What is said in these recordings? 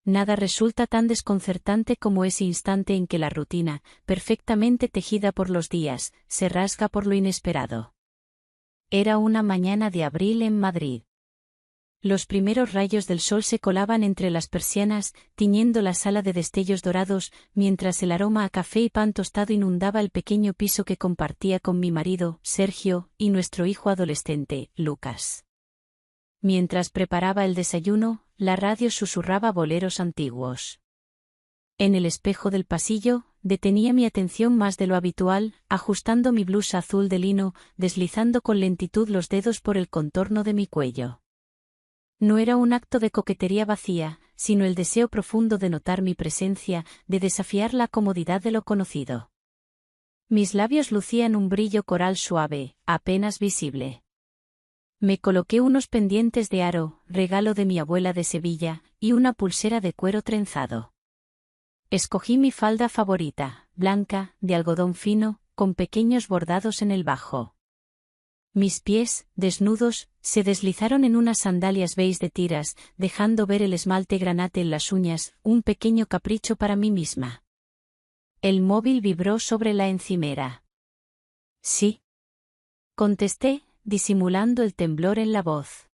Nada resulta tan desconcertante como ese instante en que la rutina, perfectamente tejida por los días, se rasga por lo inesperado. Era una mañana de abril en Madrid. Los primeros rayos del sol se colaban entre las persianas, tiñendo la sala de destellos dorados, mientras el aroma a café y pan tostado inundaba el pequeño piso que compartía con mi marido, Sergio, y nuestro hijo adolescente, Lucas. Mientras preparaba el desayuno, la radio susurraba boleros antiguos. En el espejo del pasillo, detenía mi atención más de lo habitual, ajustando mi blusa azul de lino, deslizando con lentitud los dedos por el contorno de mi cuello. No era un acto de coquetería vacía, sino el deseo profundo de notar mi presencia, de desafiar la comodidad de lo conocido. Mis labios lucían un brillo coral suave, apenas visible. Me coloqué unos pendientes de aro, regalo de mi abuela de Sevilla, y una pulsera de cuero trenzado. Escogí mi falda favorita, blanca, de algodón fino, con pequeños bordados en el bajo. Mis pies, desnudos, se deslizaron en unas sandalias beige de tiras, dejando ver el esmalte granate en las uñas, un pequeño capricho para mí misma. El móvil vibró sobre la encimera. Sí. Contesté, disimulando el temblor en la voz.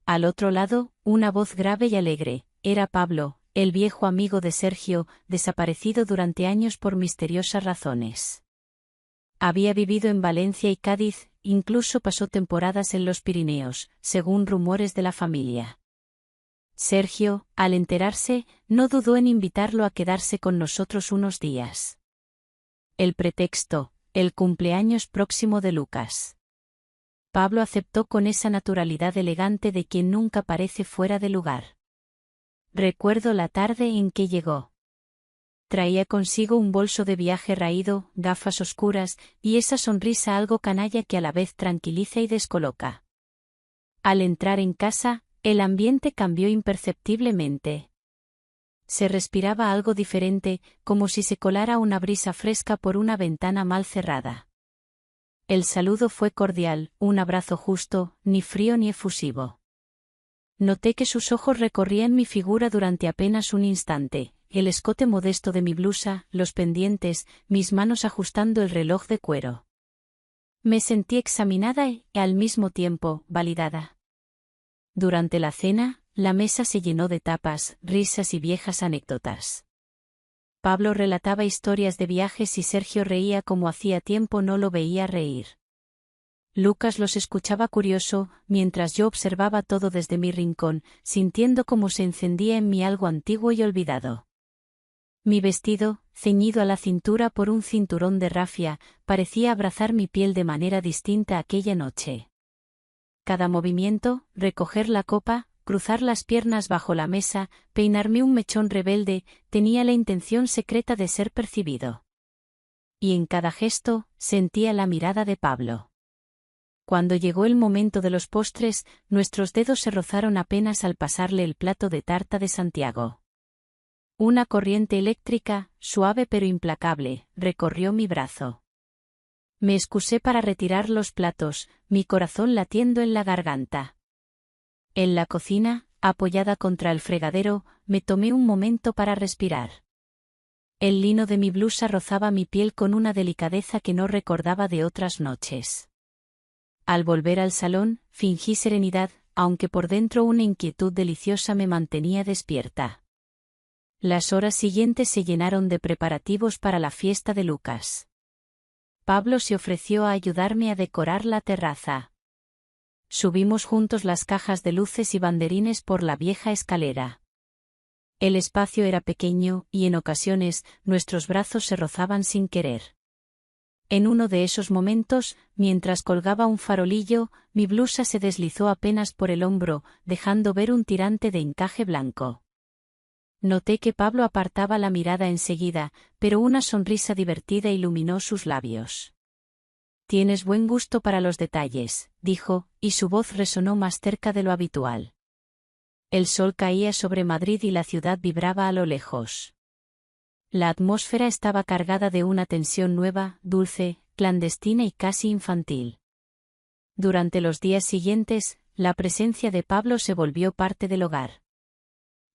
Al otro lado, una voz grave y alegre, era Pablo, el viejo amigo de Sergio, desaparecido durante años por misteriosas razones. Había vivido en Valencia y Cádiz, incluso pasó temporadas en los Pirineos, según rumores de la familia. Sergio, al enterarse, no dudó en invitarlo a quedarse con nosotros unos días. El pretexto, el cumpleaños próximo de Lucas. Pablo aceptó con esa naturalidad elegante de quien nunca parece fuera de lugar. Recuerdo la tarde en que llegó. Traía consigo un bolso de viaje raído, gafas oscuras, y esa sonrisa algo canalla que a la vez tranquiliza y descoloca. Al entrar en casa, el ambiente cambió imperceptiblemente. Se respiraba algo diferente, como si se colara una brisa fresca por una ventana mal cerrada. El saludo fue cordial, un abrazo justo, ni frío ni efusivo. Noté que sus ojos recorrían mi figura durante apenas un instante, el escote modesto de mi blusa, los pendientes, mis manos ajustando el reloj de cuero. Me sentí examinada y, al mismo tiempo, validada. Durante la cena, la mesa se llenó de tapas, risas y viejas anécdotas. Pablo relataba historias de viajes y Sergio reía como hacía tiempo no lo veía reír. Lucas los escuchaba curioso, mientras yo observaba todo desde mi rincón, sintiendo cómo se encendía en mí algo antiguo y olvidado. Mi vestido, ceñido a la cintura por un cinturón de rafia, parecía abrazar mi piel de manera distinta aquella noche. Cada movimiento, recoger la copa, cruzar las piernas bajo la mesa, peinarme un mechón rebelde, tenía la intención secreta de ser percibido. Y en cada gesto, sentía la mirada de Pablo. Cuando llegó el momento de los postres, nuestros dedos se rozaron apenas al pasarle el plato de tarta de Santiago. Una corriente eléctrica, suave pero implacable, recorrió mi brazo. Me excusé para retirar los platos, mi corazón latiendo en la garganta. En la cocina, apoyada contra el fregadero, me tomé un momento para respirar. El lino de mi blusa rozaba mi piel con una delicadeza que no recordaba de otras noches. Al volver al salón, fingí serenidad, aunque por dentro una inquietud deliciosa me mantenía despierta. Las horas siguientes se llenaron de preparativos para la fiesta de Lucas. Pablo se ofreció a ayudarme a decorar la terraza. Subimos juntos las cajas de luces y banderines por la vieja escalera. El espacio era pequeño, y en ocasiones, nuestros brazos se rozaban sin querer. En uno de esos momentos, mientras colgaba un farolillo, mi blusa se deslizó apenas por el hombro, dejando ver un tirante de encaje blanco. Noté que Pablo apartaba la mirada enseguida, pero una sonrisa divertida iluminó sus labios. «Tienes buen gusto para los detalles», dijo, y su voz resonó más cerca de lo habitual. El sol caía sobre Madrid y la ciudad vibraba a lo lejos. La atmósfera estaba cargada de una tensión nueva, dulce, clandestina y casi infantil. Durante los días siguientes, la presencia de Pablo se volvió parte del hogar.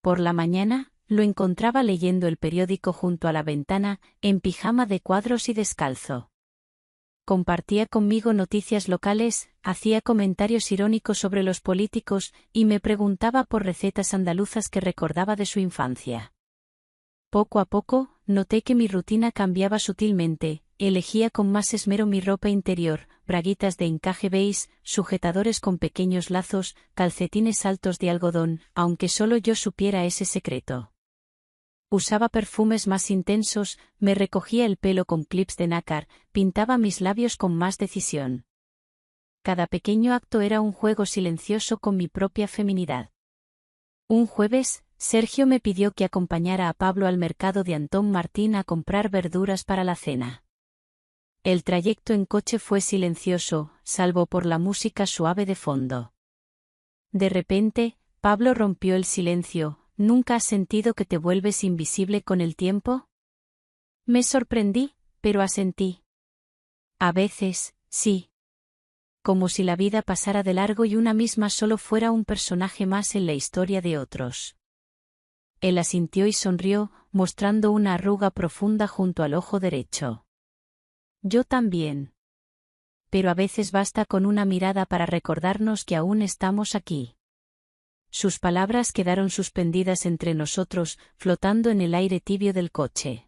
Por la mañana, lo encontraba leyendo el periódico junto a la ventana, en pijama de cuadros y descalzo. Compartía conmigo noticias locales, hacía comentarios irónicos sobre los políticos y me preguntaba por recetas andaluzas que recordaba de su infancia. Poco a poco, noté que mi rutina cambiaba sutilmente, elegía con más esmero mi ropa interior, braguitas de encaje beige, sujetadores con pequeños lazos, calcetines altos de algodón, aunque solo yo supiera ese secreto. Usaba perfumes más intensos, me recogía el pelo con clips de nácar, pintaba mis labios con más decisión. Cada pequeño acto era un juego silencioso con mi propia feminidad. Un jueves, Sergio me pidió que acompañara a Pablo al mercado de Antón Martín a comprar verduras para la cena. El trayecto en coche fue silencioso, salvo por la música suave de fondo. De repente, Pablo rompió el silencio. ¿Nunca has sentido que te vuelves invisible con el tiempo? Me sorprendí, pero asentí. A veces, sí. Como si la vida pasara de largo y una misma solo fuera un personaje más en la historia de otros. Él asintió y sonrió, mostrando una arruga profunda junto al ojo derecho. Yo también. Pero a veces basta con una mirada para recordarnos que aún estamos aquí. Sus palabras quedaron suspendidas entre nosotros, flotando en el aire tibio del coche.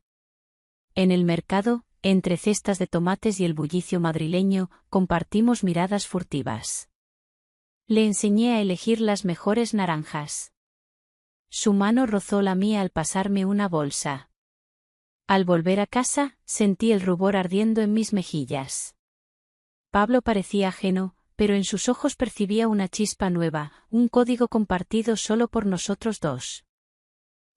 En el mercado, entre cestas de tomates y el bullicio madrileño, compartimos miradas furtivas. Le enseñé a elegir las mejores naranjas. Su mano rozó la mía al pasarme una bolsa. Al volver a casa, sentí el rubor ardiendo en mis mejillas. Pablo parecía ajeno, pero en sus ojos percibía una chispa nueva, un código compartido solo por nosotros dos.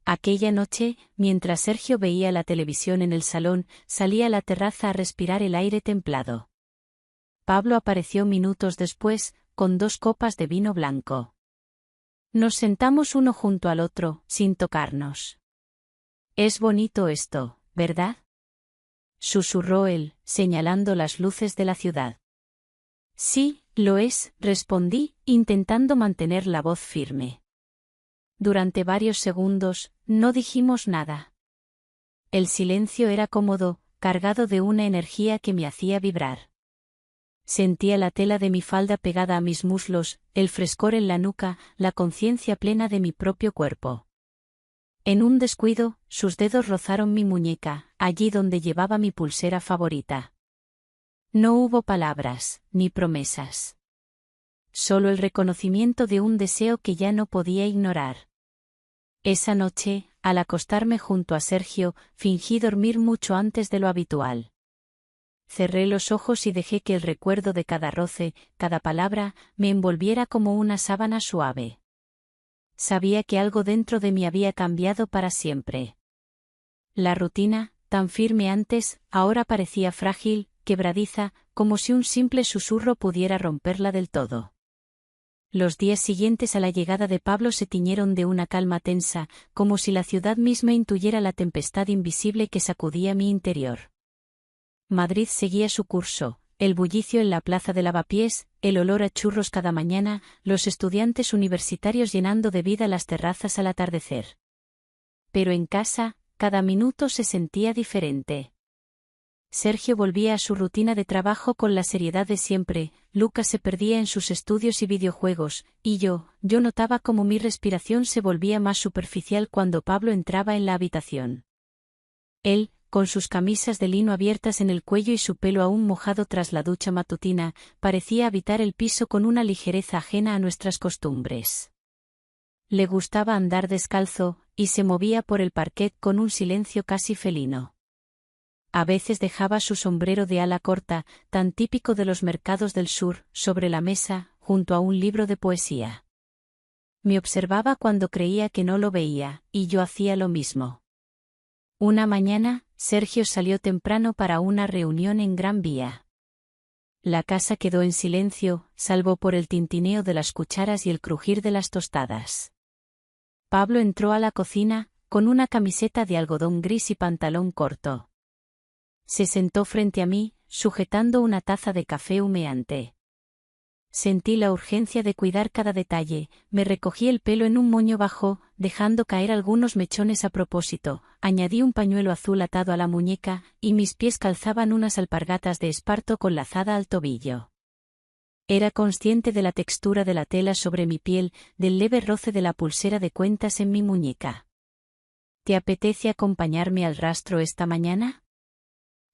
Aquella noche, mientras Sergio veía la televisión en el salón, salí a la terraza a respirar el aire templado. Pablo apareció minutos después, con 2 copas de vino blanco. Nos sentamos uno junto al otro, sin tocarnos. Es bonito esto, ¿verdad? Susurró él, señalando las luces de la ciudad. Sí, lo es, respondí, intentando mantener la voz firme. Durante varios segundos, no dijimos nada. El silencio era cómodo, cargado de una energía que me hacía vibrar. Sentía la tela de mi falda pegada a mis muslos, el frescor en la nuca, la conciencia plena de mi propio cuerpo. En un descuido, sus dedos rozaron mi muñeca, allí donde llevaba mi pulsera favorita. No hubo palabras, ni promesas. Solo el reconocimiento de un deseo que ya no podía ignorar. Esa noche, al acostarme junto a Sergio, fingí dormir mucho antes de lo habitual. Cerré los ojos y dejé que el recuerdo de cada roce, cada palabra, me envolviera como una sábana suave. Sabía que algo dentro de mí había cambiado para siempre. La rutina, tan firme antes, ahora parecía frágil, quebradiza, como si un simple susurro pudiera romperla del todo. Los días siguientes a la llegada de Pablo se tiñeron de una calma tensa, como si la ciudad misma intuyera la tempestad invisible que sacudía mi interior. Madrid seguía su curso, el bullicio en la plaza de Lavapiés, el olor a churros cada mañana, los estudiantes universitarios llenando de vida las terrazas al atardecer. Pero en casa, cada minuto se sentía diferente. Sergio volvía a su rutina de trabajo con la seriedad de siempre, Lucas se perdía en sus estudios y videojuegos, y yo notaba cómo mi respiración se volvía más superficial cuando Pablo entraba en la habitación. Él, con sus camisas de lino abiertas en el cuello y su pelo aún mojado tras la ducha matutina, parecía habitar el piso con una ligereza ajena a nuestras costumbres. Le gustaba andar descalzo, y se movía por el parquet con un silencio casi felino. A veces dejaba su sombrero de ala corta, tan típico de los mercados del sur, sobre la mesa, junto a un libro de poesía. Me observaba cuando creía que no lo veía, y yo hacía lo mismo. Una mañana, Sergio salió temprano para una reunión en Gran Vía. La casa quedó en silencio, salvo por el tintineo de las cucharas y el crujir de las tostadas. Pablo entró a la cocina, con una camiseta de algodón gris y pantalón corto. Se sentó frente a mí, sujetando una taza de café humeante. Sentí la urgencia de cuidar cada detalle, me recogí el pelo en un moño bajo, dejando caer algunos mechones a propósito, añadí un pañuelo azul atado a la muñeca, y mis pies calzaban unas alpargatas de esparto con lazada al tobillo. Era consciente de la textura de la tela sobre mi piel, del leve roce de la pulsera de cuentas en mi muñeca. ¿Te apetece acompañarme al rastro esta mañana?,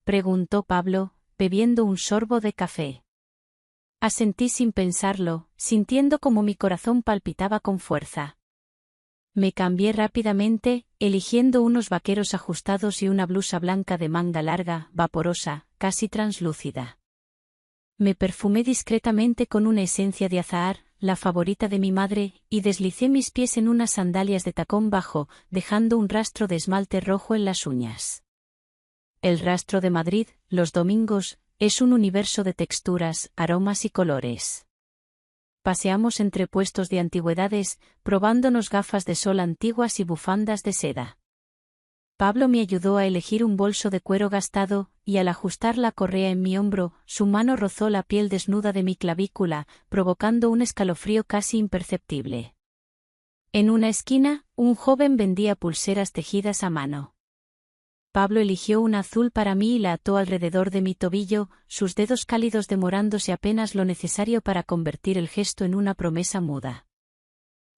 preguntó Pablo, bebiendo un sorbo de café. Asentí sin pensarlo, sintiendo como mi corazón palpitaba con fuerza. Me cambié rápidamente, eligiendo unos vaqueros ajustados y una blusa blanca de manga larga, vaporosa, casi translúcida. Me perfumé discretamente con una esencia de azahar, la favorita de mi madre, y deslicé mis pies en unas sandalias de tacón bajo, dejando un rastro de esmalte rojo en las uñas. El rastro de Madrid, los domingos, es un universo de texturas, aromas y colores. Paseamos entre puestos de antigüedades, probándonos gafas de sol antiguas y bufandas de seda. Pablo me ayudó a elegir un bolso de cuero gastado, y al ajustar la correa en mi hombro, su mano rozó la piel desnuda de mi clavícula, provocando un escalofrío casi imperceptible. En una esquina, un joven vendía pulseras tejidas a mano. Pablo eligió una azul para mí y la ató alrededor de mi tobillo, sus dedos cálidos demorándose apenas lo necesario para convertir el gesto en una promesa muda.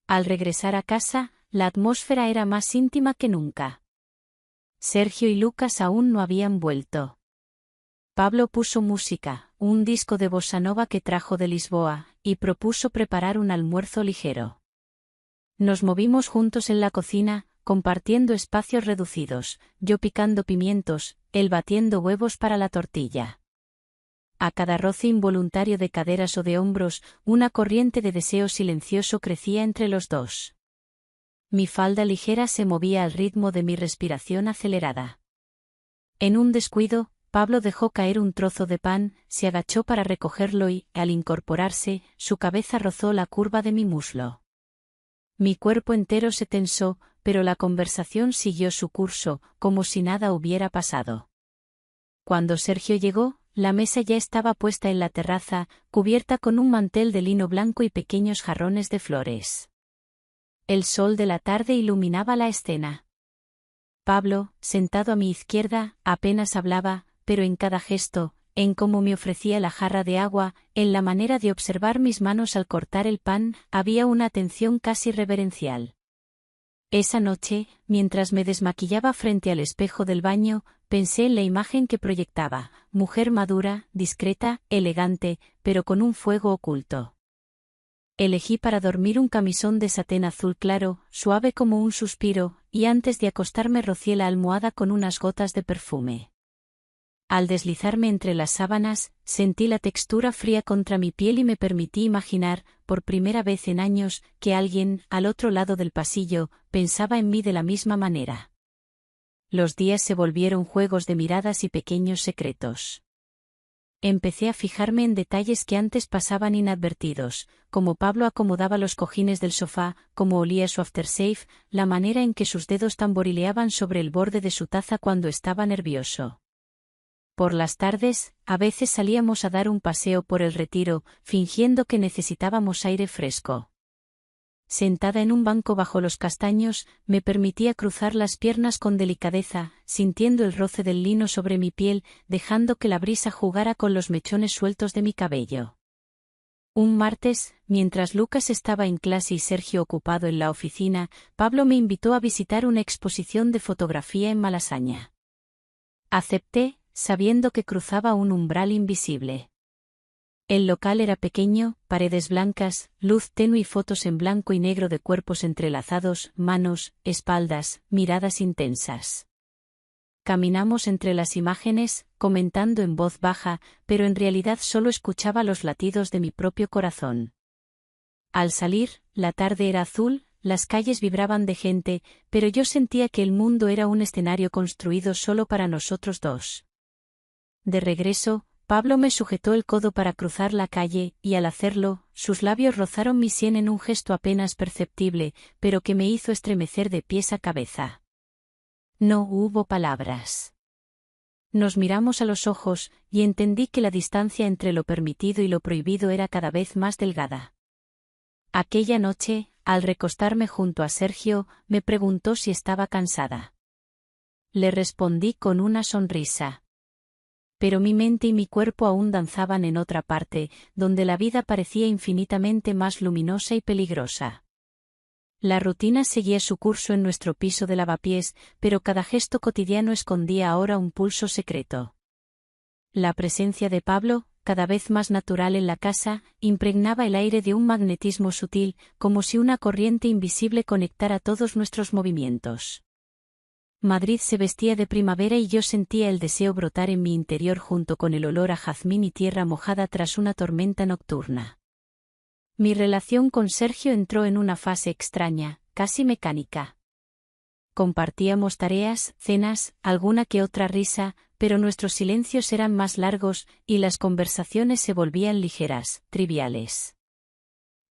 Al regresar a casa, la atmósfera era más íntima que nunca. Sergio y Lucas aún no habían vuelto. Pablo puso música, un disco de bossa nova que trajo de Lisboa, y propuso preparar un almuerzo ligero. Nos movimos juntos en la cocina, compartiendo espacios reducidos, yo picando pimientos, él batiendo huevos para la tortilla. A cada roce involuntario de caderas o de hombros, una corriente de deseo silencioso crecía entre los dos. Mi falda ligera se movía al ritmo de mi respiración acelerada. En un descuido, Pablo dejó caer un trozo de pan, se agachó para recogerlo y, al incorporarse, su cabeza rozó la curva de mi muslo. Mi cuerpo entero se tensó, pero la conversación siguió su curso, como si nada hubiera pasado. Cuando Sergio llegó, la mesa ya estaba puesta en la terraza, cubierta con un mantel de lino blanco y pequeños jarrones de flores. El sol de la tarde iluminaba la escena. Pablo, sentado a mi izquierda, apenas hablaba, pero en cada gesto, en cómo me ofrecía la jarra de agua, en la manera de observar mis manos al cortar el pan, había una atención casi reverencial. Esa noche, mientras me desmaquillaba frente al espejo del baño, pensé en la imagen que proyectaba, mujer madura, discreta, elegante, pero con un fuego oculto. Elegí para dormir un camisón de satén azul claro, suave como un suspiro, y antes de acostarme rocié la almohada con unas gotas de perfume. Al deslizarme entre las sábanas, sentí la textura fría contra mi piel y me permití imaginar, por primera vez en años, que alguien, al otro lado del pasillo, pensaba en mí de la misma manera. Los días se volvieron juegos de miradas y pequeños secretos. Empecé a fijarme en detalles que antes pasaban inadvertidos, como Pablo acomodaba los cojines del sofá, cómo olía su aftershave, la manera en que sus dedos tamborileaban sobre el borde de su taza cuando estaba nervioso. Por las tardes, a veces salíamos a dar un paseo por el Retiro, fingiendo que necesitábamos aire fresco. Sentada en un banco bajo los castaños, me permitía cruzar las piernas con delicadeza, sintiendo el roce del lino sobre mi piel, dejando que la brisa jugara con los mechones sueltos de mi cabello. Un martes, mientras Lucas estaba en clase y Sergio ocupado en la oficina, Pablo me invitó a visitar una exposición de fotografía en Malasaña. Acepté, sabiendo que cruzaba un umbral invisible. El local era pequeño, paredes blancas, luz tenue y fotos en blanco y negro de cuerpos entrelazados, manos, espaldas, miradas intensas. Caminamos entre las imágenes, comentando en voz baja, pero en realidad solo escuchaba los latidos de mi propio corazón. Al salir, la tarde era azul, las calles vibraban de gente, pero yo sentía que el mundo era un escenario construido solo para nosotros dos. De regreso, Pablo me sujetó el codo para cruzar la calle, y al hacerlo, sus labios rozaron mi sien en un gesto apenas perceptible, pero que me hizo estremecer de pies a cabeza. No hubo palabras. Nos miramos a los ojos, y entendí que la distancia entre lo permitido y lo prohibido era cada vez más delgada. Aquella noche, al recostarme junto a Sergio, me preguntó si estaba cansada. Le respondí con una sonrisa. Pero mi mente y mi cuerpo aún danzaban en otra parte, donde la vida parecía infinitamente más luminosa y peligrosa. La rutina seguía su curso en nuestro piso de lavapiés, pero cada gesto cotidiano escondía ahora un pulso secreto. La presencia de Pablo, cada vez más natural en la casa, impregnaba el aire de un magnetismo sutil, como si una corriente invisible conectara todos nuestros movimientos. Madrid se vestía de primavera y yo sentía el deseo brotar en mi interior junto con el olor a jazmín y tierra mojada tras una tormenta nocturna. Mi relación con Sergio entró en una fase extraña, casi mecánica. Compartíamos tareas, cenas, alguna que otra risa, pero nuestros silencios eran más largos, y las conversaciones se volvían ligeras, triviales.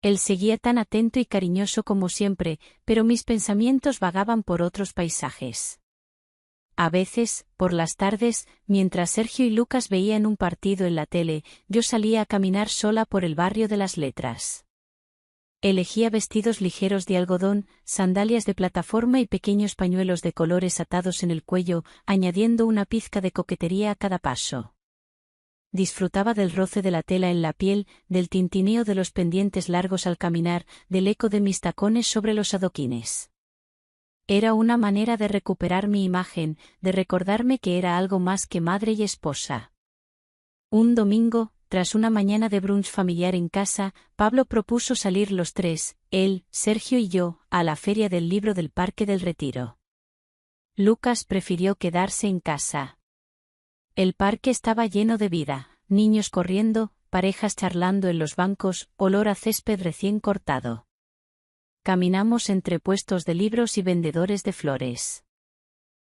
Él seguía tan atento y cariñoso como siempre, pero mis pensamientos vagaban por otros paisajes. A veces, por las tardes, mientras Sergio y Lucas veían un partido en la tele, yo salía a caminar sola por el barrio de las Letras. Elegía vestidos ligeros de algodón, sandalias de plataforma y pequeños pañuelos de colores atados en el cuello, añadiendo una pizca de coquetería a cada paso. Disfrutaba del roce de la tela en la piel, del tintineo de los pendientes largos al caminar, del eco de mis tacones sobre los adoquines. Era una manera de recuperar mi imagen, de recordarme que era algo más que madre y esposa. Un domingo, tras una mañana de brunch familiar en casa, Pablo propuso salir los tres, él, Sergio y yo, a la feria del libro del Parque del Retiro. Lucas prefirió quedarse en casa. El parque estaba lleno de vida, niños corriendo, parejas charlando en los bancos, olor a césped recién cortado. Caminamos entre puestos de libros y vendedores de flores.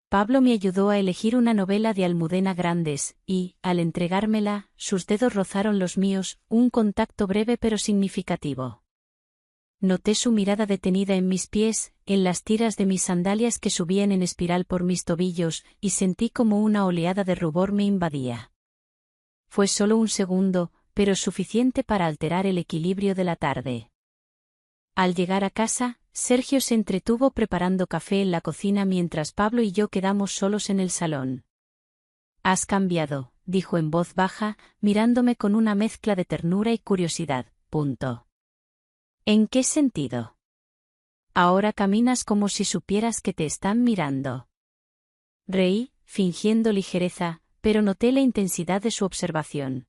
Pablo me ayudó a elegir una novela de Almudena Grandes, y, al entregármela, sus dedos rozaron los míos, un contacto breve pero significativo. Noté su mirada detenida en mis pies, en las tiras de mis sandalias que subían en espiral por mis tobillos, y sentí como una oleada de rubor me invadía. Fue solo un segundo, pero suficiente para alterar el equilibrio de la tarde. Al llegar a casa, Sergio se entretuvo preparando café en la cocina mientras Pablo y yo quedamos solos en el salón. «Has cambiado», dijo en voz baja, mirándome con una mezcla de ternura y curiosidad. «¿En qué sentido? Ahora caminas como si supieras que te están mirando». Reí, fingiendo ligereza, pero noté la intensidad de su observación.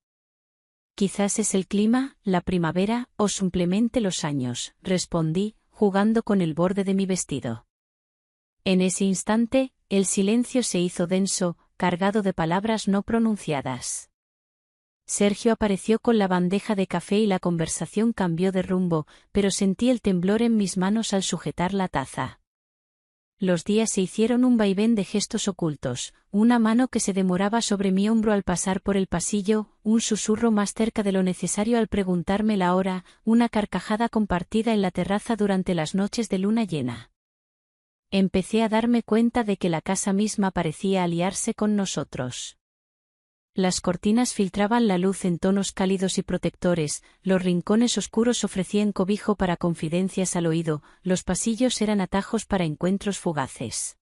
«Quizás es el clima, la primavera, o simplemente los años», respondí, jugando con el borde de mi vestido. En ese instante, el silencio se hizo denso, cargado de palabras no pronunciadas. Sergio apareció con la bandeja de café y la conversación cambió de rumbo, pero sentí el temblor en mis manos al sujetar la taza. Los días se hicieron un vaivén de gestos ocultos, una mano que se demoraba sobre mi hombro al pasar por el pasillo, un susurro más cerca de lo necesario al preguntarme la hora, una carcajada compartida en la terraza durante las noches de luna llena. Empecé a darme cuenta de que la casa misma parecía aliarse con nosotros. Las cortinas filtraban la luz en tonos cálidos y protectores, los rincones oscuros ofrecían cobijo para confidencias al oído, los pasillos eran atajos para encuentros fugaces.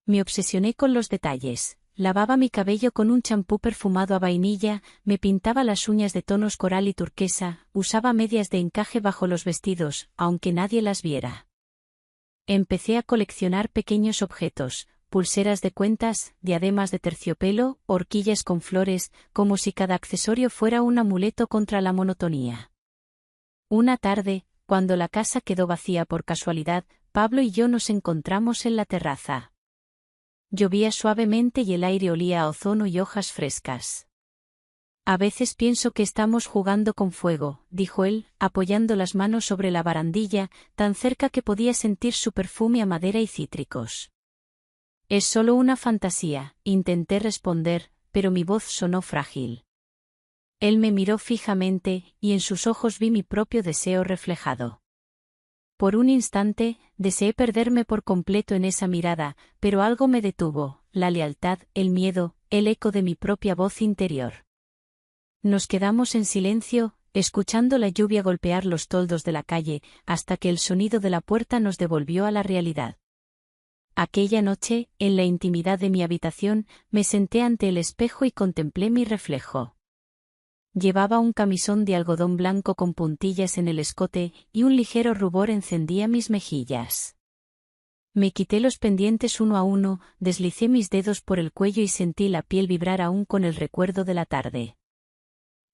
Me obsesioné con los detalles. Lavaba mi cabello con un champú perfumado a vainilla, me pintaba las uñas de tonos coral y turquesa, usaba medias de encaje bajo los vestidos, aunque nadie las viera. Empecé a coleccionar pequeños objetos, pulseras de cuentas, diademas de terciopelo, horquillas con flores, como si cada accesorio fuera un amuleto contra la monotonía. Una tarde, cuando la casa quedó vacía por casualidad, Pablo y yo nos encontramos en la terraza. Llovía suavemente y el aire olía a ozono y hojas frescas. «A veces pienso que estamos jugando con fuego», dijo él, apoyando las manos sobre la barandilla, tan cerca que podía sentir su perfume a madera y cítricos. «Es solo una fantasía», intenté responder, pero mi voz sonó frágil. Él me miró fijamente, y en sus ojos vi mi propio deseo reflejado. Por un instante, deseé perderme por completo en esa mirada, pero algo me detuvo, la lealtad, el miedo, el eco de mi propia voz interior. Nos quedamos en silencio, escuchando la lluvia golpear los toldos de la calle, hasta que el sonido de la puerta nos devolvió a la realidad. Aquella noche, en la intimidad de mi habitación, me senté ante el espejo y contemplé mi reflejo. Llevaba un camisón de algodón blanco con puntillas en el escote, y un ligero rubor encendía mis mejillas. Me quité los pendientes uno a uno, deslicé mis dedos por el cuello y sentí la piel vibrar aún con el recuerdo de la tarde.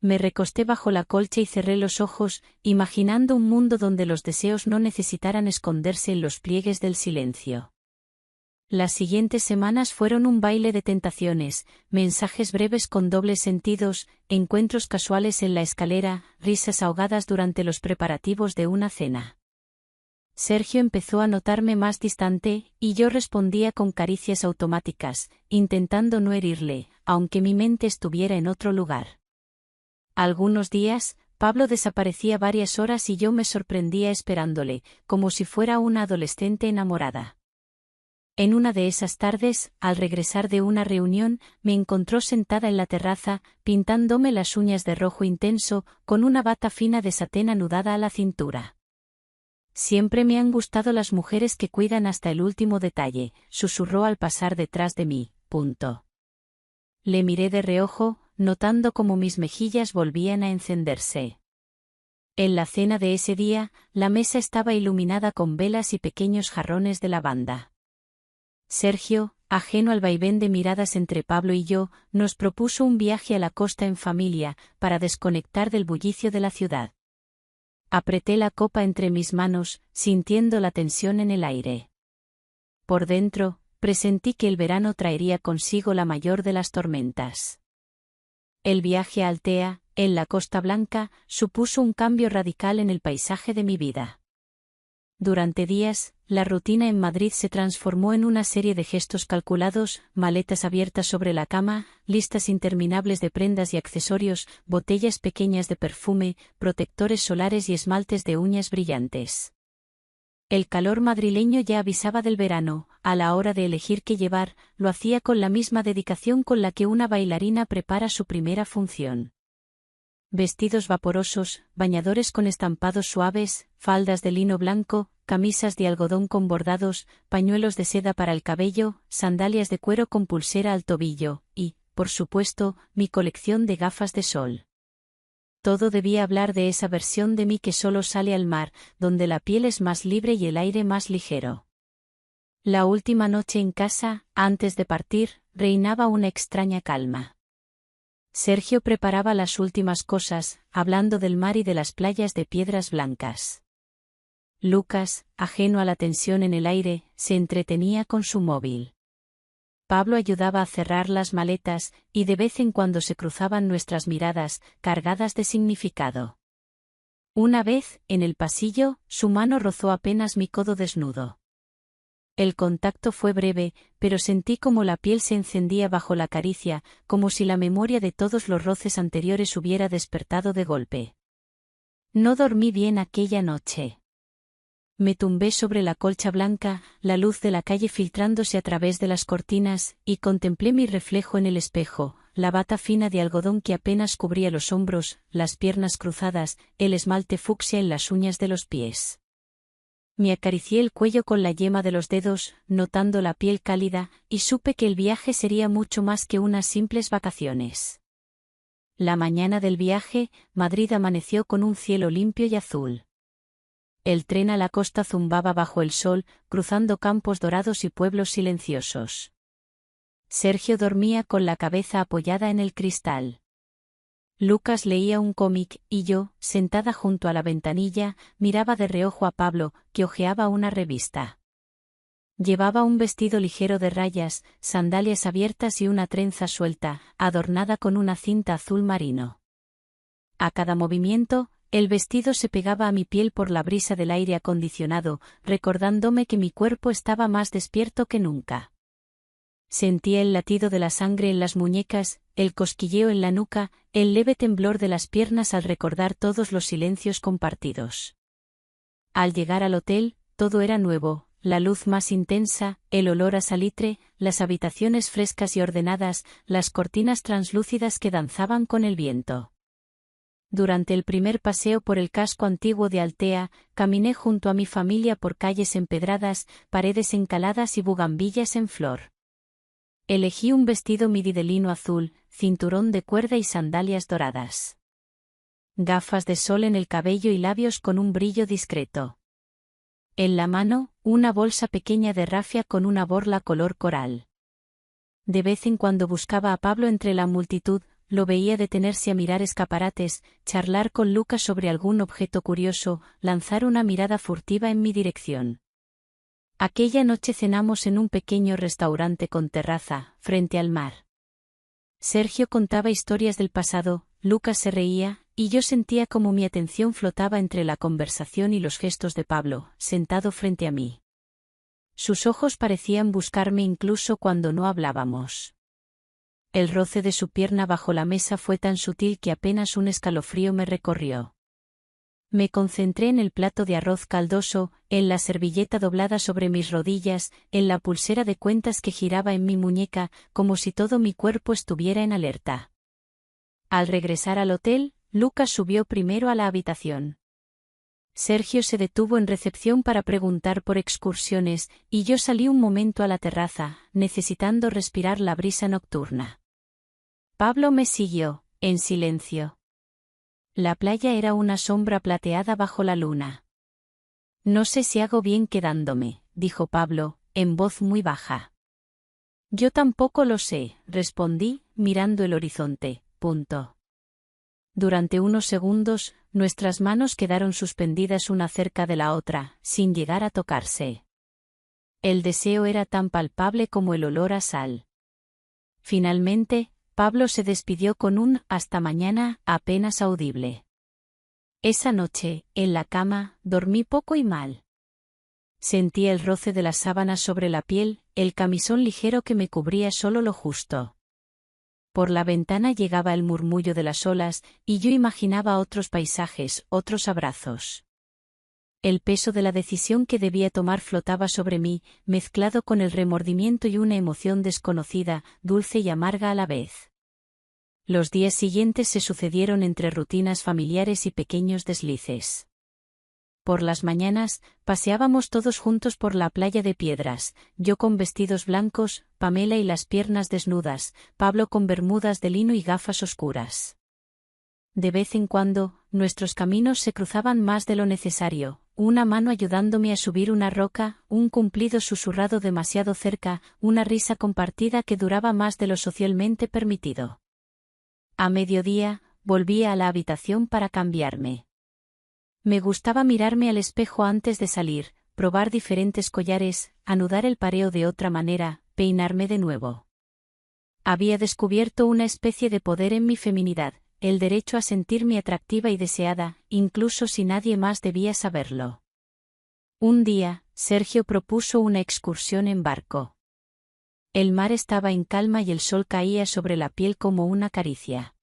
Me recosté bajo la colcha y cerré los ojos, imaginando un mundo donde los deseos no necesitaran esconderse en los pliegues del silencio. Las siguientes semanas fueron un baile de tentaciones, mensajes breves con dobles sentidos, encuentros casuales en la escalera, risas ahogadas durante los preparativos de una cena. Sergio empezó a notarme más distante, y yo respondía con caricias automáticas, intentando no herirle, aunque mi mente estuviera en otro lugar. Algunos días, Pablo desaparecía varias horas y yo me sorprendía esperándole, como si fuera una adolescente enamorada. En una de esas tardes, al regresar de una reunión, me encontró sentada en la terraza, pintándome las uñas de rojo intenso, con una bata fina de satén anudada a la cintura. Siempre me han gustado las mujeres que cuidan hasta el último detalle, susurró al pasar detrás de mí. Le miré de reojo, notando cómo mis mejillas volvían a encenderse. En la cena de ese día, la mesa estaba iluminada con velas y pequeños jarrones de lavanda. Sergio, ajeno al vaivén de miradas entre Pablo y yo, nos propuso un viaje a la costa en familia, para desconectar del bullicio de la ciudad. Apreté la copa entre mis manos, sintiendo la tensión en el aire. Por dentro, presentí que el verano traería consigo la mayor de las tormentas. El viaje a Altea, en la Costa Blanca, supuso un cambio radical en el paisaje de mi vida. Durante días, la rutina en Madrid se transformó en una serie de gestos calculados, maletas abiertas sobre la cama, listas interminables de prendas y accesorios, botellas pequeñas de perfume, protectores solares y esmaltes de uñas brillantes. El calor madrileño ya avisaba del verano, a la hora de elegir qué llevar, lo hacía con la misma dedicación con la que una bailarina prepara su primera función. Vestidos vaporosos, bañadores con estampados suaves, faldas de lino blanco, camisas de algodón con bordados, pañuelos de seda para el cabello, sandalias de cuero con pulsera al tobillo, y, por supuesto, mi colección de gafas de sol. Todo debía hablar de esa versión de mí que solo sale al mar, donde la piel es más libre y el aire más ligero. La última noche en casa, antes de partir, reinaba una extraña calma. Sergio preparaba las últimas cosas, hablando del mar y de las playas de piedras blancas. Lucas, ajeno a la tensión en el aire, se entretenía con su móvil. Pablo ayudaba a cerrar las maletas, y de vez en cuando se cruzaban nuestras miradas, cargadas de significado. Una vez, en el pasillo, su mano rozó apenas mi codo desnudo. El contacto fue breve, pero sentí como la piel se encendía bajo la caricia, como si la memoria de todos los roces anteriores hubiera despertado de golpe. No dormí bien aquella noche. Me tumbé sobre la colcha blanca, la luz de la calle filtrándose a través de las cortinas, y contemplé mi reflejo en el espejo, la bata fina de algodón que apenas cubría los hombros, las piernas cruzadas, el esmalte fucsia en las uñas de los pies. Me acaricié el cuello con la yema de los dedos, notando la piel cálida, y supe que el viaje sería mucho más que unas simples vacaciones. La mañana del viaje, Madrid amaneció con un cielo limpio y azul. El tren a la costa zumbaba bajo el sol, cruzando campos dorados y pueblos silenciosos. Sergio dormía con la cabeza apoyada en el cristal. Lucas leía un cómic, y yo, sentada junto a la ventanilla, miraba de reojo a Pablo, que hojeaba una revista. Llevaba un vestido ligero de rayas, sandalias abiertas y una trenza suelta, adornada con una cinta azul marino. A cada movimiento, el vestido se pegaba a mi piel por la brisa del aire acondicionado, recordándome que mi cuerpo estaba más despierto que nunca. Sentía el latido de la sangre en las muñecas, el cosquilleo en la nuca, el leve temblor de las piernas al recordar todos los silencios compartidos. Al llegar al hotel, todo era nuevo, la luz más intensa, el olor a salitre, las habitaciones frescas y ordenadas, las cortinas translúcidas que danzaban con el viento. Durante el primer paseo por el casco antiguo de Altea, caminé junto a mi familia por calles empedradas, paredes encaladas y bugambillas en flor. Elegí un vestido midi de lino azul, cinturón de cuerda y sandalias doradas. Gafas de sol en el cabello y labios con un brillo discreto. En la mano, una bolsa pequeña de rafia con una borla color coral. De vez en cuando buscaba a Pablo entre la multitud, lo veía detenerse a mirar escaparates, charlar con Lucas sobre algún objeto curioso, lanzar una mirada furtiva en mi dirección. Aquella noche cenamos en un pequeño restaurante con terraza, frente al mar. Sergio contaba historias del pasado, Lucas se reía, y yo sentía como mi atención flotaba entre la conversación y los gestos de Pablo, sentado frente a mí. Sus ojos parecían buscarme incluso cuando no hablábamos. El roce de su pierna bajo la mesa fue tan sutil que apenas un escalofrío me recorrió. Me concentré en el plato de arroz caldoso, en la servilleta doblada sobre mis rodillas, en la pulsera de cuentas que giraba en mi muñeca, como si todo mi cuerpo estuviera en alerta. Al regresar al hotel, Lucas subió primero a la habitación. Sergio se detuvo en recepción para preguntar por excursiones, y yo salí un momento a la terraza, necesitando respirar la brisa nocturna. Pablo me siguió, en silencio. La playa era una sombra plateada bajo la luna. No sé si hago bien quedándome, dijo Pablo, en voz muy baja. Yo tampoco lo sé, respondí, mirando el horizonte. Durante unos segundos, nuestras manos quedaron suspendidas una cerca de la otra, sin llegar a tocarse. El deseo era tan palpable como el olor a sal. Finalmente, Pablo se despidió con un «hasta mañana» apenas audible. Esa noche, en la cama, dormí poco y mal. Sentí el roce de las sábanas sobre la piel, el camisón ligero que me cubría solo lo justo. Por la ventana llegaba el murmullo de las olas, y yo imaginaba otros paisajes, otros abrazos. El peso de la decisión que debía tomar flotaba sobre mí, mezclado con el remordimiento y una emoción desconocida, dulce y amarga a la vez. Los días siguientes se sucedieron entre rutinas familiares y pequeños deslices. Por las mañanas, paseábamos todos juntos por la playa de piedras, yo con vestidos blancos, Pamela y las piernas desnudas, Pablo con bermudas de lino y gafas oscuras. De vez en cuando, nuestros caminos se cruzaban más de lo necesario, una mano ayudándome a subir una roca, un cumplido susurrado demasiado cerca, una risa compartida que duraba más de lo socialmente permitido. A mediodía, volvía a la habitación para cambiarme. Me gustaba mirarme al espejo antes de salir, probar diferentes collares, anudar el pareo de otra manera, peinarme de nuevo. Había descubierto una especie de poder en mi feminidad, el derecho a sentirme atractiva y deseada, incluso si nadie más debía saberlo. Un día, Sergio propuso una excursión en barco. El mar estaba en calma y el sol caía sobre la piel como una caricia.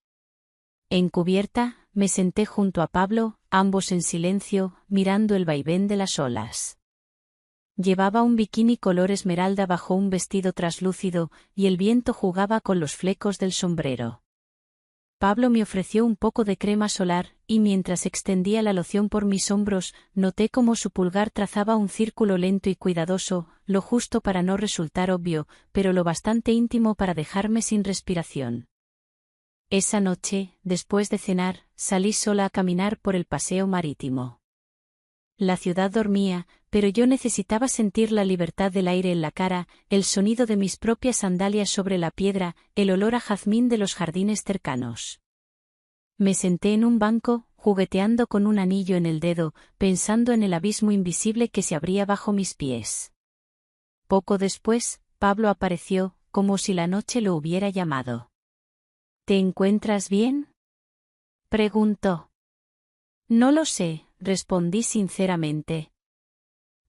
En cubierta, me senté junto a Pablo, ambos en silencio, mirando el vaivén de las olas. Llevaba un bikini color esmeralda bajo un vestido traslúcido, y el viento jugaba con los flecos del sombrero. Pablo me ofreció un poco de crema solar, y mientras extendía la loción por mis hombros, noté cómo su pulgar trazaba un círculo lento y cuidadoso, lo justo para no resultar obvio, pero lo bastante íntimo para dejarme sin respiración. Esa noche, después de cenar, salí sola a caminar por el paseo marítimo. La ciudad dormía, pero yo necesitaba sentir la libertad del aire en la cara, el sonido de mis propias sandalias sobre la piedra, el olor a jazmín de los jardines cercanos. Me senté en un banco, jugueteando con un anillo en el dedo, pensando en el abismo invisible que se abría bajo mis pies. Poco después, Pablo apareció, como si la noche lo hubiera llamado. ¿Te encuentras bien?, preguntó. No lo sé, respondí sinceramente.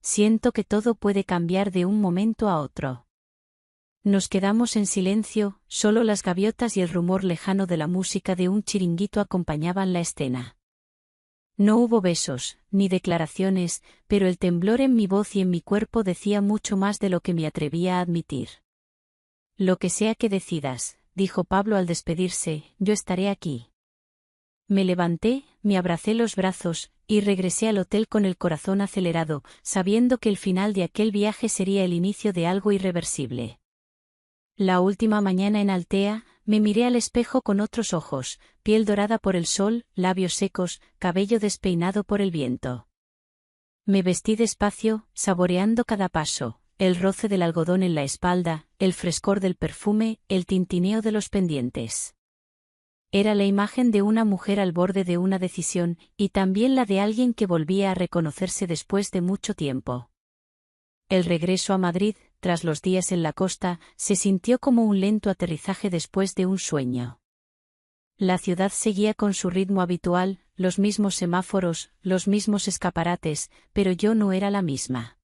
Siento que todo puede cambiar de un momento a otro. Nos quedamos en silencio, solo las gaviotas y el rumor lejano de la música de un chiringuito acompañaban la escena. No hubo besos, ni declaraciones, pero el temblor en mi voz y en mi cuerpo decía mucho más de lo que me atrevía a admitir. Lo que sea que decidas, dijo Pablo al despedirse, yo estaré aquí. Me levanté, me abracé los brazos, y regresé al hotel con el corazón acelerado, sabiendo que el final de aquel viaje sería el inicio de algo irreversible. La última mañana en Altea, me miré al espejo con otros ojos, piel dorada por el sol, labios secos, cabello despeinado por el viento. Me vestí despacio, saboreando cada paso, el roce del algodón en la espalda, el frescor del perfume, el tintineo de los pendientes. Era la imagen de una mujer al borde de una decisión, y también la de alguien que volvía a reconocerse después de mucho tiempo. El regreso a Madrid, tras los días en la costa, se sintió como un lento aterrizaje después de un sueño. La ciudad seguía con su ritmo habitual, los mismos semáforos, los mismos escaparates, pero yo no era la misma.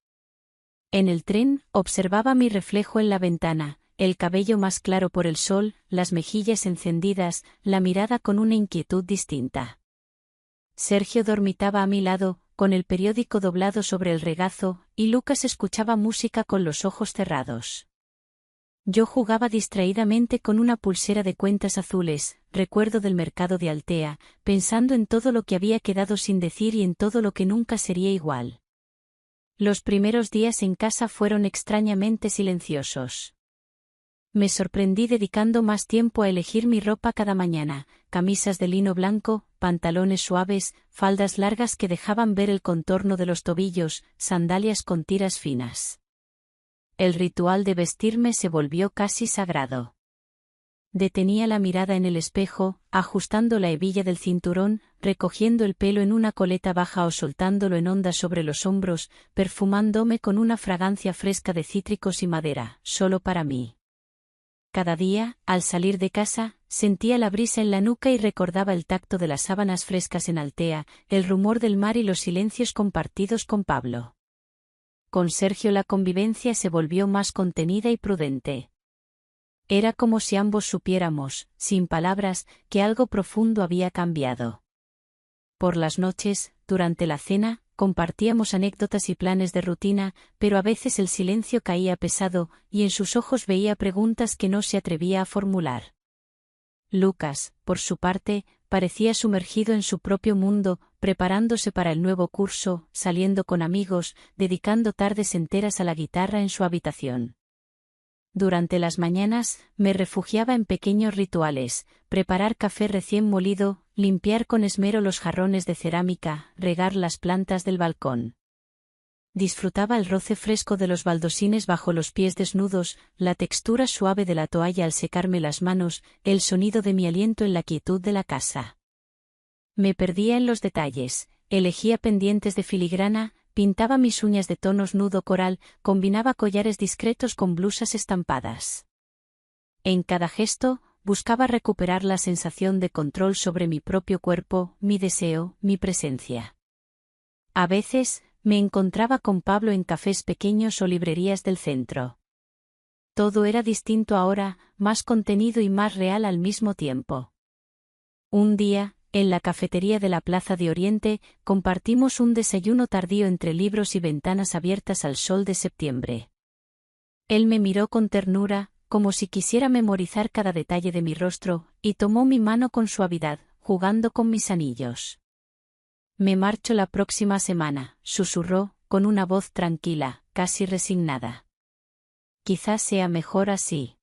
En el tren, observaba mi reflejo en la ventana, el cabello más claro por el sol, las mejillas encendidas, la mirada con una inquietud distinta. Sergio dormitaba a mi lado, con el periódico doblado sobre el regazo, y Lucas escuchaba música con los ojos cerrados. Yo jugaba distraídamente con una pulsera de cuentas azules, recuerdo del mercado de Altea, pensando en todo lo que había quedado sin decir y en todo lo que nunca sería igual. Los primeros días en casa fueron extrañamente silenciosos. Me sorprendí dedicando más tiempo a elegir mi ropa cada mañana, camisas de lino blanco, pantalones suaves, faldas largas que dejaban ver el contorno de los tobillos, sandalias con tiras finas. El ritual de vestirme se volvió casi sagrado. Detenía la mirada en el espejo, ajustando la hebilla del cinturón, recogiendo el pelo en una coleta baja o soltándolo en ondas sobre los hombros, perfumándome con una fragancia fresca de cítricos y madera, solo para mí. Cada día, al salir de casa, sentía la brisa en la nuca y recordaba el tacto de las sábanas frescas en Altea, el rumor del mar y los silencios compartidos con Pablo. Con Sergio la convivencia se volvió más contenida y prudente. Era como si ambos supiéramos, sin palabras, que algo profundo había cambiado. Por las noches, durante la cena, compartíamos anécdotas y planes de rutina, pero a veces el silencio caía pesado, y en sus ojos veía preguntas que no se atrevía a formular. Lucas, por su parte, parecía sumergido en su propio mundo, preparándose para el nuevo curso, saliendo con amigos, dedicando tardes enteras a la guitarra en su habitación. Durante las mañanas, me refugiaba en pequeños rituales, preparar café recién molido, limpiar con esmero los jarrones de cerámica, regar las plantas del balcón. Disfrutaba el roce fresco de los baldosines bajo los pies desnudos, la textura suave de la toalla al secarme las manos, el sonido de mi aliento en la quietud de la casa. Me perdía en los detalles, elegía pendientes de filigrana, pintaba mis uñas de tonos nudo coral, combinaba collares discretos con blusas estampadas. En cada gesto, buscaba recuperar la sensación de control sobre mi propio cuerpo, mi deseo, mi presencia. A veces, me encontraba con Pablo en cafés pequeños o librerías del centro. Todo era distinto ahora, más contenido y más real al mismo tiempo. Un día, en la cafetería de la Plaza de Oriente, compartimos un desayuno tardío entre libros y ventanas abiertas al sol de septiembre. Él me miró con ternura, como si quisiera memorizar cada detalle de mi rostro, y tomó mi mano con suavidad, jugando con mis anillos. Me marcho la próxima semana, susurró, con una voz tranquila, casi resignada. Quizás sea mejor así.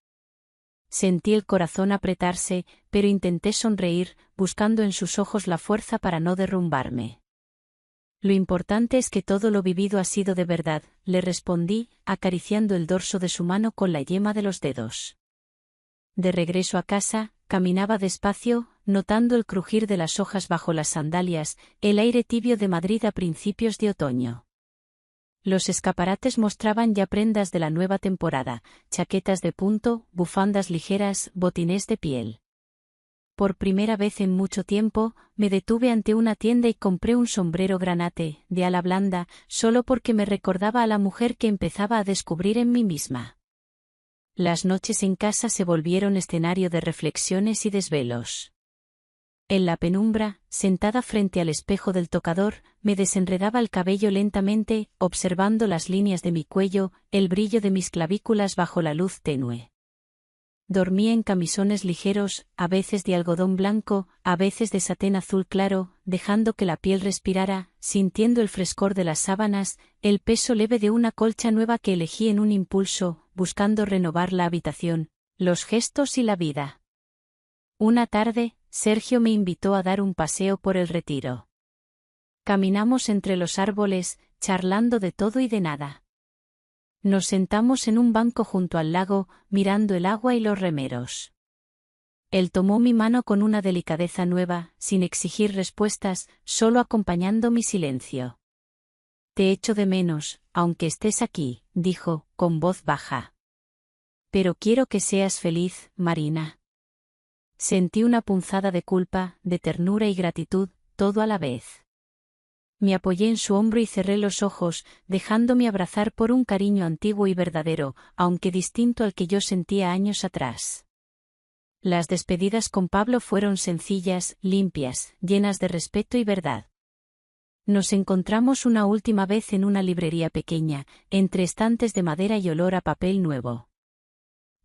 Sentí el corazón apretarse, pero intenté sonreír, buscando en sus ojos la fuerza para no derrumbarme. Lo importante es que todo lo vivido ha sido de verdad, le respondí, acariciando el dorso de su mano con la yema de los dedos. De regreso a casa, caminaba despacio, notando el crujir de las hojas bajo las sandalias, el aire tibio de Madrid a principios de otoño. Los escaparates mostraban ya prendas de la nueva temporada, chaquetas de punto, bufandas ligeras, botines de piel. Por primera vez en mucho tiempo, me detuve ante una tienda y compré un sombrero granate, de ala blanda, solo porque me recordaba a la mujer que empezaba a descubrir en mí misma. Las noches en casa se volvieron escenario de reflexiones y desvelos. En la penumbra, sentada frente al espejo del tocador, me desenredaba el cabello lentamente, observando las líneas de mi cuello, el brillo de mis clavículas bajo la luz tenue. Dormía en camisones ligeros, a veces de algodón blanco, a veces de satén azul claro, dejando que la piel respirara, sintiendo el frescor de las sábanas, el peso leve de una colcha nueva que elegí en un impulso, buscando renovar la habitación, los gestos y la vida. Una tarde, Sergio me invitó a dar un paseo por el retiro. Caminamos entre los árboles, charlando de todo y de nada. Nos sentamos en un banco junto al lago, mirando el agua y los remeros. Él tomó mi mano con una delicadeza nueva, sin exigir respuestas, solo acompañando mi silencio. «Te echo de menos, aunque estés aquí», dijo, con voz baja. «Pero quiero que seas feliz, Marina». Sentí una punzada de culpa, de ternura y gratitud, todo a la vez. Me apoyé en su hombro y cerré los ojos, dejándome abrazar por un cariño antiguo y verdadero, aunque distinto al que yo sentía años atrás. Las despedidas con Pablo fueron sencillas, limpias, llenas de respeto y verdad. Nos encontramos una última vez en una librería pequeña, entre estantes de madera y olor a papel nuevo.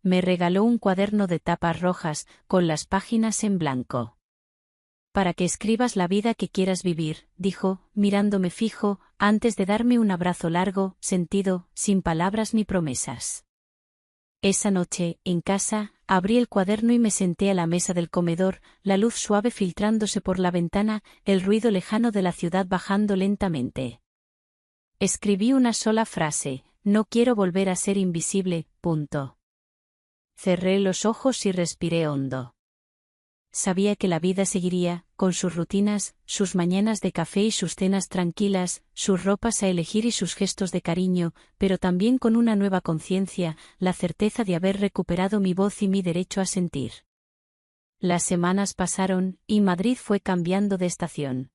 Me regaló un cuaderno de tapas rojas, con las páginas en blanco. «Para que escribas la vida que quieras vivir», dijo, mirándome fijo, antes de darme un abrazo largo, sentido, sin palabras ni promesas. Esa noche, en casa, abrí el cuaderno y me senté a la mesa del comedor, la luz suave filtrándose por la ventana, el ruido lejano de la ciudad bajando lentamente. Escribí una sola frase: «No quiero volver a ser invisible», punto. Cerré los ojos y respiré hondo. Sabía que la vida seguiría, con sus rutinas, sus mañanas de café y sus cenas tranquilas, sus ropas a elegir y sus gestos de cariño, pero también con una nueva conciencia, la certeza de haber recuperado mi voz y mi derecho a sentir. Las semanas pasaron, y Madrid fue cambiando de estación.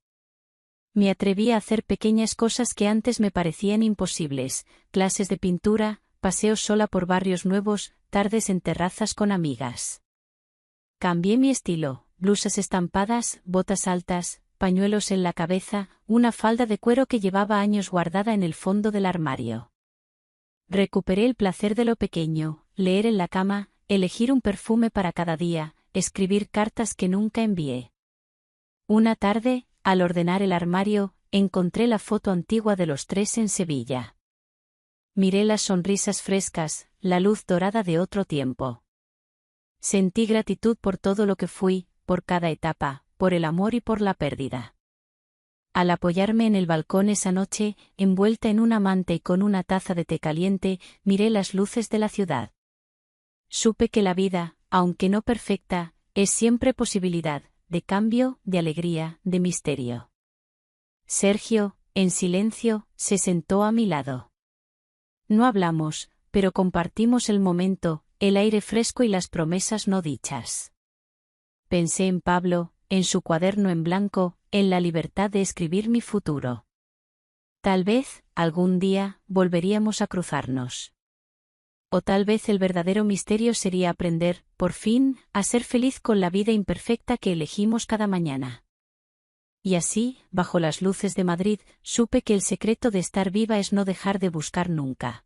Me atreví a hacer pequeñas cosas que antes me parecían imposibles: clases de pintura, paseos sola por barrios nuevos, tardes en terrazas con amigas. Cambié mi estilo: blusas estampadas, botas altas, pañuelos en la cabeza, una falda de cuero que llevaba años guardada en el fondo del armario. Recuperé el placer de lo pequeño: leer en la cama, elegir un perfume para cada día, escribir cartas que nunca envié. Una tarde, al ordenar el armario, encontré la foto antigua de los tres en Sevilla. Miré las sonrisas frescas, la luz dorada de otro tiempo. Sentí gratitud por todo lo que fui, por cada etapa, por el amor y por la pérdida. Al apoyarme en el balcón esa noche, envuelta en una manta y con una taza de té caliente, miré las luces de la ciudad. Supe que la vida, aunque no perfecta, es siempre posibilidad, de cambio, de alegría, de misterio. Sergio, en silencio, se sentó a mi lado. No hablamos, pero compartimos el momento, el aire fresco y las promesas no dichas. Pensé en Pablo, en su cuaderno en blanco, en la libertad de escribir mi futuro. Tal vez, algún día, volveríamos a cruzarnos. O tal vez el verdadero misterio sería aprender, por fin, a ser feliz con la vida imperfecta que elegimos cada mañana. Y así, bajo las luces de Madrid, supe que el secreto de estar viva es no dejar de buscar nunca.